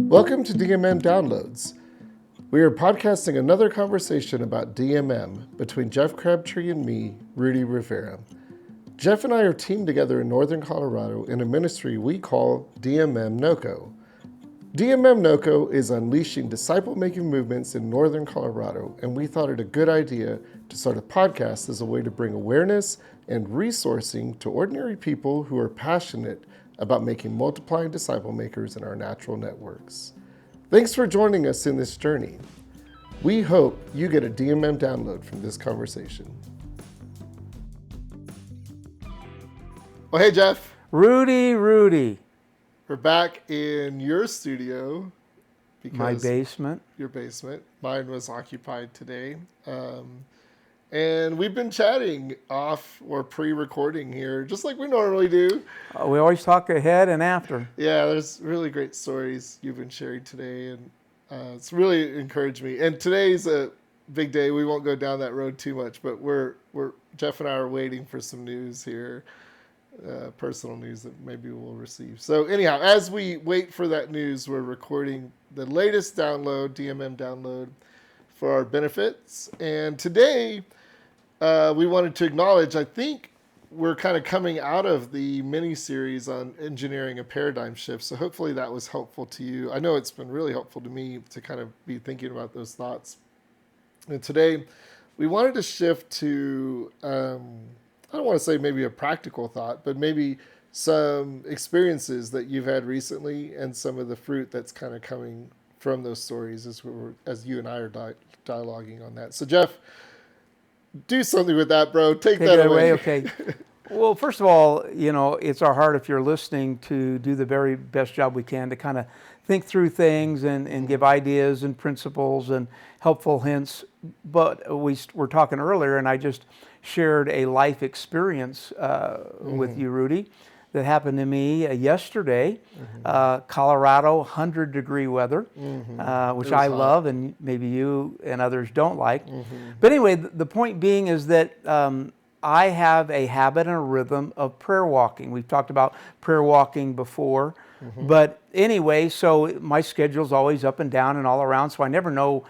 Welcome to DMM Downloads. We are podcasting another conversation about DMM between Jeff Crabtree and me, Rudy Rivera. Jeff and I are teamed together in Northern Colorado in a ministry we call DMM NOCO. DMM NOCO is unleashing disciple-making movements in Northern Colorado, and we thought it a good idea to start a podcast as a way to bring awareness and resourcing to ordinary people who are passionate about making multiplying disciple makers in our natural networks. Thanks for joining us in this journey. We hope you get a DMM download from this conversation. Oh, hey, Jeff. Rudy. We're back in your studio. Because my basement. Your basement. Mine was occupied today. And we've been chatting off or pre-recording here, just like we normally do. We always talk ahead and after. Yeah, there's really great stories you've been sharing today, and it's really encouraged me. And today's a big day. We won't go down that road too much, but we're Jeff and I are waiting for some news here, personal news that maybe we'll receive. So anyhow, as we wait for that news, we're recording the latest download, DMM download, for our benefits. And today, we wanted to acknowledge, I think we're kind of coming out of the mini-series on engineering a paradigm shift. So hopefully that was helpful to you. I know it's been really helpful to me to kind of be thinking about those thoughts. And today, we wanted to shift to, I don't want to say maybe a practical thought, but maybe some experiences that you've had recently and some of the fruit that's kind of coming from those stories as you and I are dialoguing on that. So Jeff, do something with that, bro. Take that away. Okay. Well, first of all, it's our heart, if you're listening, to do the very best job we can to kind of think through things and give ideas and principles and helpful hints. But we were talking earlier, and I just shared a life experience with you, Rudy, that happened to me yesterday. Colorado, 100-degree weather, which I love, and maybe you and others don't like. But anyway, the point being is that I have a habit and a rhythm of prayer walking. We've talked about prayer walking before. But anyway, so my schedule's always up and down and all around, so I never know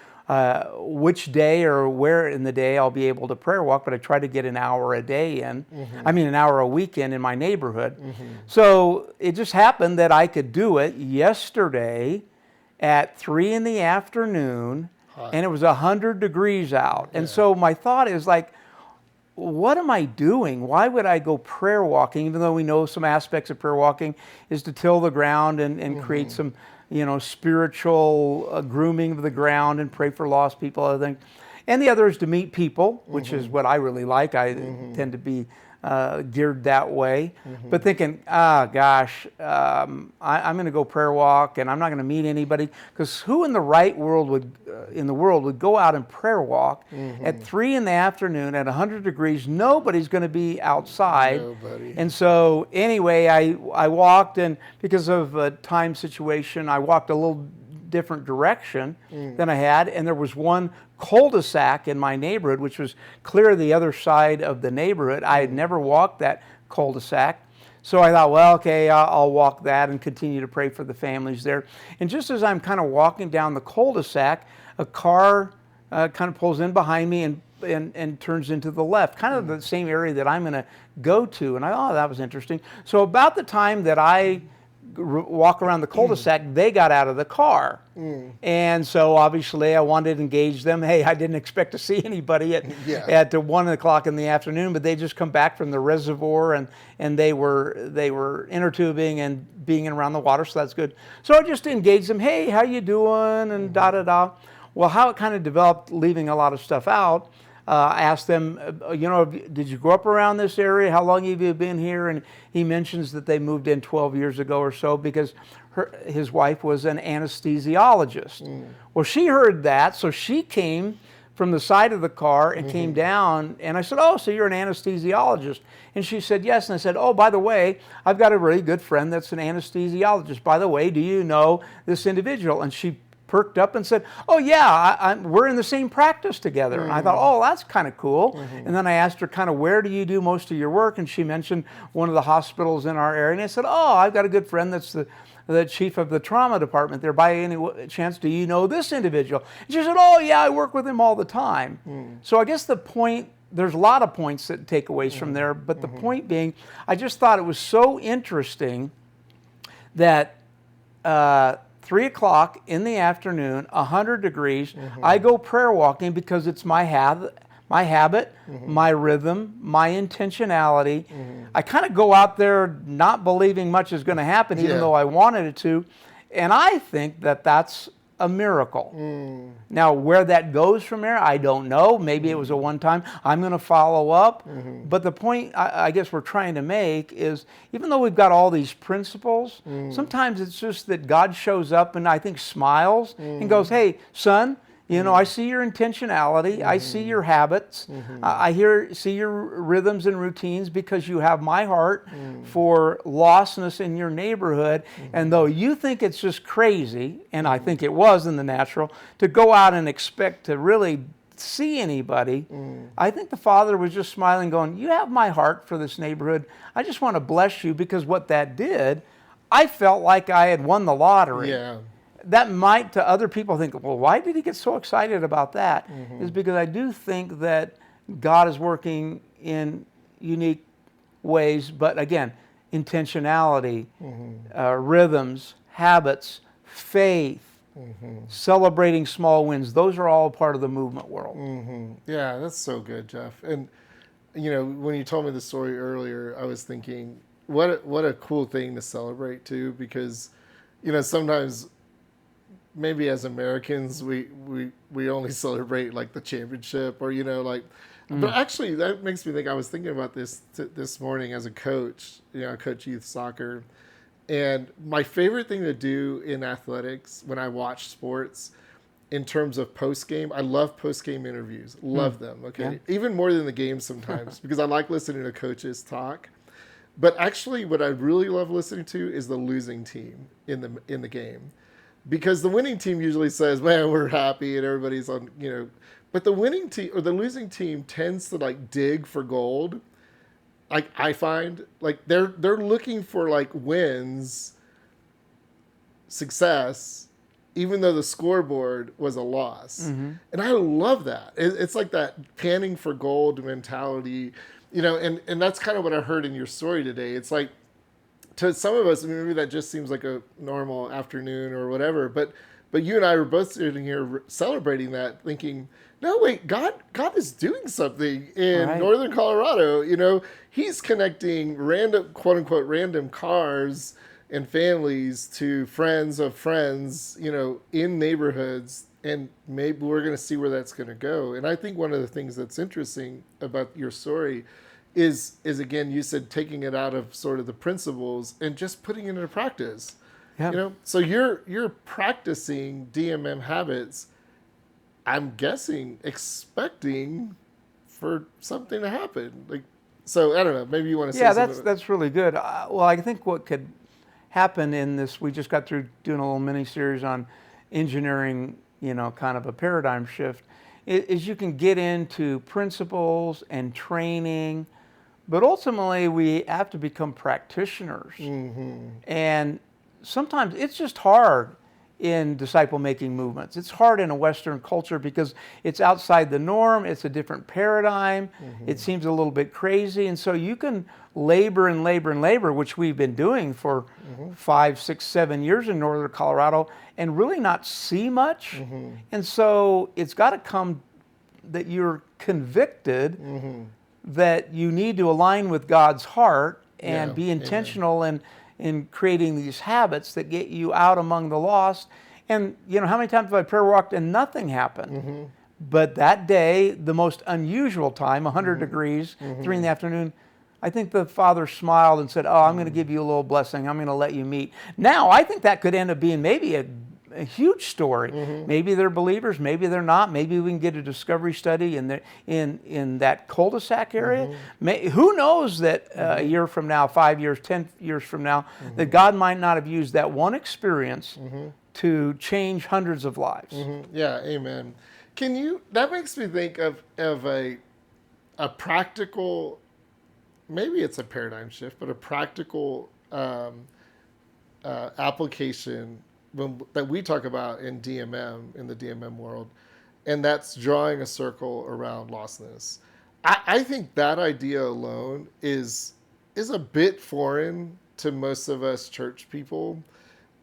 which day or where in the day I'll be able to prayer walk, but I try to get an hour a day in. An hour a week in my neighborhood. So it just happened that I could do it yesterday at 3 p.m, and it was 100 degrees out. And so my thought is like, what am I doing? Why would I go prayer walking, even though we know some aspects of prayer walking is to till the ground and create some spiritual grooming of the ground and pray for lost people, other things. And the other is to meet people, which is what I really like. I tend to be geared that way. But thinking, I'm going to go prayer walk and I'm not going to meet anybody, because who in the world would go out and prayer walk at 3 p.m. at 100 degrees? Nobody's going to be outside. Nobody. And so anyway, I walked, and because of a time situation, I walked a little different direction than I had, and there was one cul-de-sac in my neighborhood, which was clear the other side of the neighborhood. I had never walked that cul-de-sac. So I thought, well, okay, I'll walk that and continue to pray for the families there. And just as I'm kind of walking down the cul-de-sac, a car kind of pulls in behind me and turns into the left, kind of the same area that I'm going to go to. And I thought, that was interesting. So about the time that I walk around the cul-de-sac, they got out of the car. And so obviously I wanted to engage them. Hey, I didn't expect to see anybody at 1 o'clock in the afternoon, but they just come back from the reservoir and they were inner tubing and being around the water, so that's good. So I just engaged them. Hey, how you doing? And da-da-da. Well, how it kind of developed, leaving a lot of stuff out, I asked them, did you grow up around this area? How long have you been here? And he mentions that they moved in 12 years ago or so because his wife was an anesthesiologist. Well, she heard that, so she came from the side of the car and came down, and I said, oh, so you're an anesthesiologist? And she said, yes. And I said, oh, by the way, I've got a really good friend that's an anesthesiologist. By the way, do you know this individual? And she perked up and said, "Oh yeah, we're in the same practice together." And I thought, "Oh, that's kind of cool." And then I asked her kind of, "Where do you do most of your work?" And she mentioned one of the hospitals in our area. And I said, "Oh, I've got a good friend that's the chief of the trauma department there. By any chance, do you know this individual?" And she said, "Oh yeah, I work with him all the time." So I guess the point, there's a lot of points that takeaways from there, but the point being, I just thought it was so interesting that 3 o'clock in the afternoon, 100 degrees, I go prayer walking because it's my habit, my rhythm, my intentionality. I kind of go out there not believing much is going to happen, even though I wanted it to. And I think that that's a miracle. Now, where that goes from there, I don't know. Maybe it was a one-time. I'm going to follow up. But the point I guess we're trying to make is, even though we've got all these principles, sometimes it's just that God shows up and I think smiles and goes, "Hey, son, you know, I see your intentionality. I see your habits. I see your rhythms and routines because you have my heart for lostness in your neighborhood. And though you think it's just crazy, and I think it was in the natural, to go out and expect to really see anybody, I think the Father was just smiling, going, "You have my heart for this neighborhood. I just want to bless you," because what that did, I felt like I had won the lottery. Yeah. That might, to other people, think, "Well, why did he get so excited about that?" Is because I do think that God is working in unique ways, but again, intentionality, rhythms, habits, faith, celebrating small wins, those are all part of the movement world. Yeah, that's so good, Jeff. And you know, when you told me the story earlier, I was thinking, what a cool thing to celebrate too, because you know, sometimes maybe as Americans we only celebrate like the championship, or you know, like but actually that makes me think, I was thinking about this this morning as a coach. You know, I coach youth soccer, and my favorite thing to do in athletics when I watch sports, in terms of post-game, I love post-game interviews. Love them, okay? Yeah. Even more than the game sometimes, because I like listening to coaches talk. But actually what I really love listening to is the losing team in the game. Because the winning team usually says, "Man, we're happy," and everybody's on, you know. But the winning team or the losing team tends to like dig for gold. Like I find, like they're looking for like wins, success, even though the scoreboard was a loss. And I love that. It's like that panning for gold mentality, you know. And that's kind of what I heard in your story today. It's like, to some of us, maybe that just seems like a normal afternoon or whatever. But you and I were both sitting here celebrating that, thinking, no, wait, God is doing something in northern Colorado. You know, He's connecting random, quote unquote, random cars and families to friends of friends, you know, in neighborhoods. And maybe we're going to see where that's going to go. And I think one of the things that's interesting about your story is again, you said taking it out of sort of the principles and just putting it into practice. You know, so you're practicing DMM habits, I'm guessing, expecting for something to happen. Like, so I don't know, maybe you want to say something. Yeah, that's really good. Well, I think what could happen in this, we just got through doing a little mini series on engineering, you know, kind of a paradigm shift, is you can get into principles and training, but ultimately we have to become practitioners. And sometimes it's just hard in disciple-making movements. It's hard in a Western culture because it's outside the norm. It's a different paradigm. It seems a little bit crazy. And so you can labor and labor and labor, which we've been doing for 5, 6, 7 years in northern Colorado, and really not see much. And so it's got to come that you're convicted that you need to align with God's heart and be intentional in creating these habits that get you out among the lost. And you know, how many times have I prayer walked and nothing happened? But that day, the most unusual time, 100 degrees, 3 in the afternoon, I think the Father smiled and said, "Oh, I'm going to give you a little blessing. I'm going to let you meet." Now, I think that could end up being maybe a huge story. Maybe they're believers, maybe they're not. Maybe we can get a discovery study in that cul-de-sac area. Who knows that a year from now, 5 years, 10 years from now, that God might not have used that one experience to change hundreds of lives. Yeah, amen. That makes me think of a practical, maybe it's a paradigm shift, but a practical application that we talk about in DMM, in the DMM world, and that's drawing a circle around lostness. I think that idea alone is a bit foreign to most of us church people.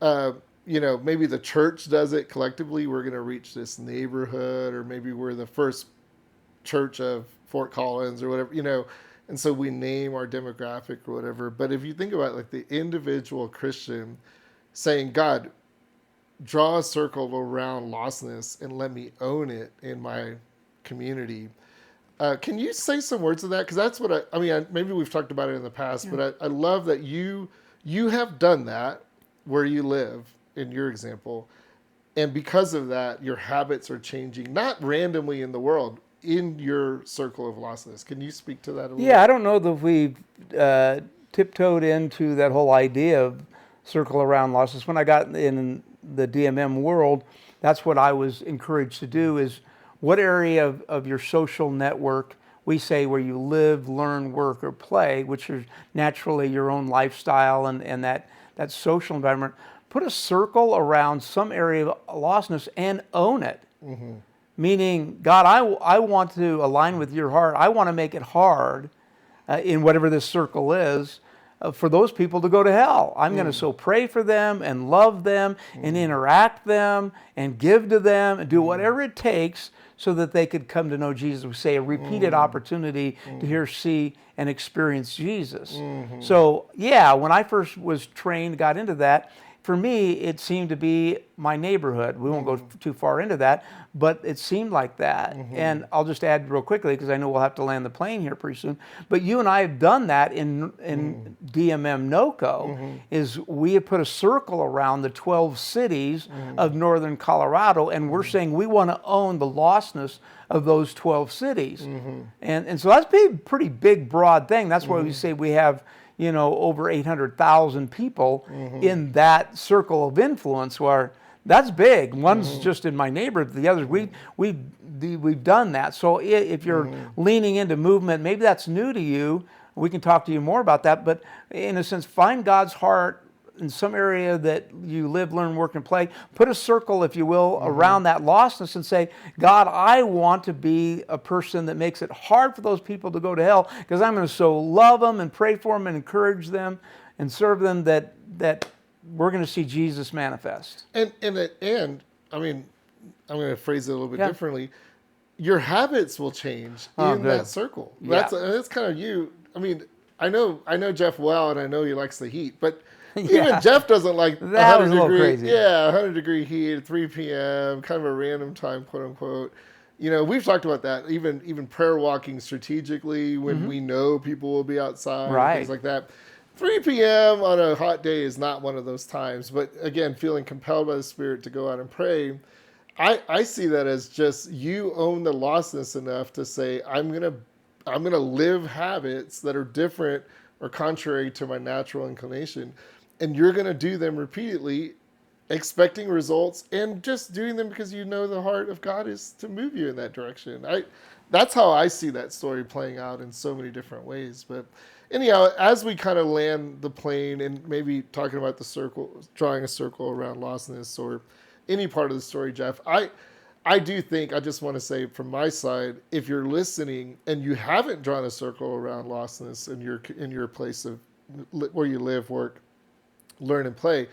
Uh, maybe the church does it collectively. We're going to reach this neighborhood, or maybe we're the first church of Fort Collins or whatever, and so we name our demographic or whatever. But if you think about like the individual Christian saying, God, draw a circle around lostness and let me own it in my community. Can you say some words of that? Because that's what maybe we've talked about it in the past, but I love that you have done that where you live in your example. And because of that, your habits are changing, not randomly in the world, in your circle of lostness. Can you speak to that a little bit? Yeah, I don't know that we've tiptoed into that whole idea of circle around losses. When I got in the DMM world, that's what I was encouraged to do is what area of your social network, we say where you live, learn, work, or play, which is naturally your own lifestyle and that social environment, put a circle around some area of lostness and own it. Meaning, God, I want to align with your heart. I want to make it hard in whatever this circle is for those people to go to hell. I'm going to so pray for them and love them and interact them and give to them and do whatever it takes so that they could come to know Jesus. We say a repeated opportunity to hear, see, and experience Jesus. So, yeah, when I first was trained, got into that, for me, it seemed to be my neighborhood. We won't go too far into that, but it seemed like that. And I'll just add real quickly, because I know we'll have to land the plane here pretty soon. But you and I have done that in DMM NOCO, is we have put a circle around the 12 cities of northern Colorado, and we're saying we want to own the lostness of those 12 cities. And so that's a pretty big, broad thing. That's why we say we have over 800,000 people in that circle of influence, where that's big. One's just in my neighborhood, the others, we've done that. So if you're leaning into movement, maybe that's new to you, we can talk to you more about that, but in a sense, find God's heart in some area that you live, learn, work, and play. Put a circle, if you will, around that lostness and say, God, I want to be a person that makes it hard for those people to go to hell, because I'm going to so love them and pray for them and encourage them and serve them that we're going to see Jesus manifest. And I'm going to phrase it a little bit differently. Your habits will change in that circle. Yeah. That's kind of you. I know Jeff well, and I know he likes the heat, but even Jeff doesn't like that 100 was a little crazy. Yeah, 100-degree heat at 3 p.m., kind of a random time, quote unquote. We've talked about that, even prayer walking strategically when we know people will be outside, and things like that. 3 p.m. on a hot day is not one of those times, but again, feeling compelled by the Spirit to go out and pray, I see that as just you own the lostness enough to say, I'm gonna live habits that are different or contrary to my natural inclination. And you're going to do them repeatedly, expecting results, and just doing them because you know the heart of God is to move you in that direction. That's how I see that story playing out in so many different ways. But anyhow, as we kind of land the plane and maybe talking about the circle, drawing a circle around lostness or any part of the story, Jeff, I do think, I just want to say from my side, if you're listening and you haven't drawn a circle around lostness in your place of where you live, work, learn, and play,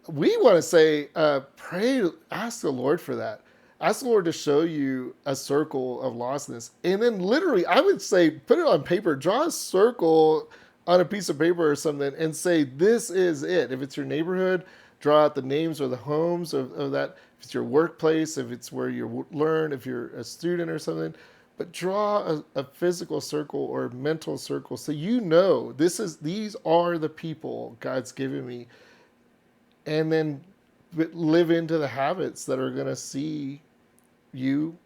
we want to say, pray, ask the Lord for that. Ask the Lord to show you a circle of lostness. And then literally, I would say, put it on paper, draw a circle on a piece of paper or something and say, this is it. If it's your neighborhood, draw out the names or the homes of that. If it's your workplace, if it's where you learn, if you're a student or something, but draw a physical circle or a mental circle so these are the people God's given me, and then live into the habits that are going to see you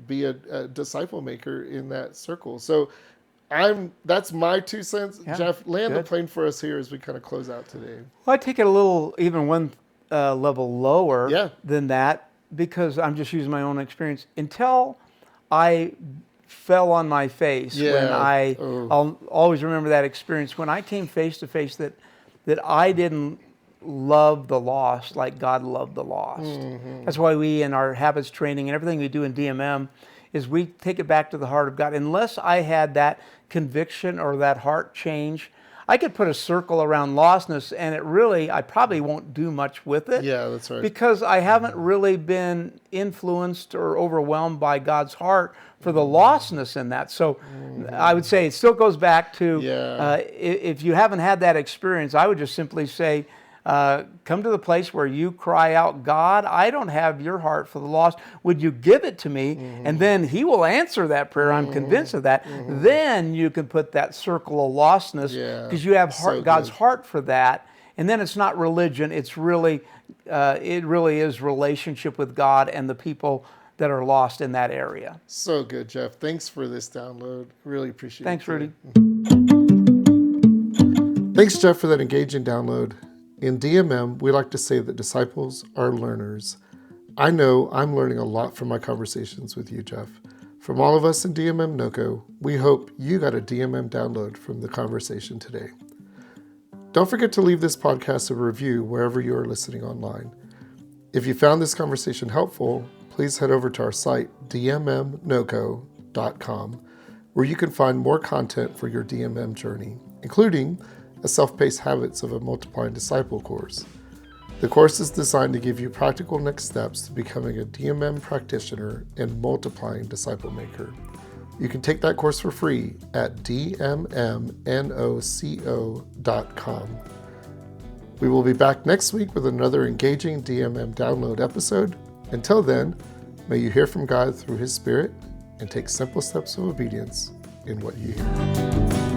be a disciple maker in that circle. So that's my 2 cents. Jeff, land the plane for us here as we kind of close out today. Well, I take it a little, even one level lower Yeah. than that, because I'm just using my own experience. Until I fell on my face, when I'll always remember that experience when I came face to face that I didn't love the lost like God loved the lost. That's why we, in our habits training and everything we do in DMM, is we take it back to the heart of God. Unless I had that conviction or that heart change, I could put a circle around lostness, and I probably won't do much with it. Yeah, that's right. Because I haven't really been influenced or overwhelmed by God's heart for the lostness in that. So I would say it still goes back to, if you haven't had that experience, I would just simply say, come to the place where you cry out, God, I don't have your heart for the lost. Would you give it to me? And then he will answer that prayer. I'm convinced of that. Then you can put that circle of lostness, because you have God's heart for that. And then it's not religion. It's really, it really is relationship with God and the people that are lost in that area. So good, Jeff. Thanks for this download. Really appreciate it. Thanks, Rudy. Thanks, Jeff, for that engaging download. In DMM, we like to say that disciples are learners. I know I'm learning a lot from my conversations with you, Jeff. From all of us in DMM NOCO, we hope you got a DMM download from the conversation today. Don't forget to leave this podcast a review wherever you are listening online. If you found this conversation helpful, please head over to our site, dmmnoco.com, where you can find more content for your DMM journey, including a self-paced Habits of a Multiplying Disciple course. The course is designed to give you practical next steps to becoming a DMM practitioner and multiplying disciple maker. You can take that course for free at dmmnoco.com. We will be back next week with another engaging DMM download episode. Until then, may you hear from God through His Spirit and take simple steps of obedience in what you hear.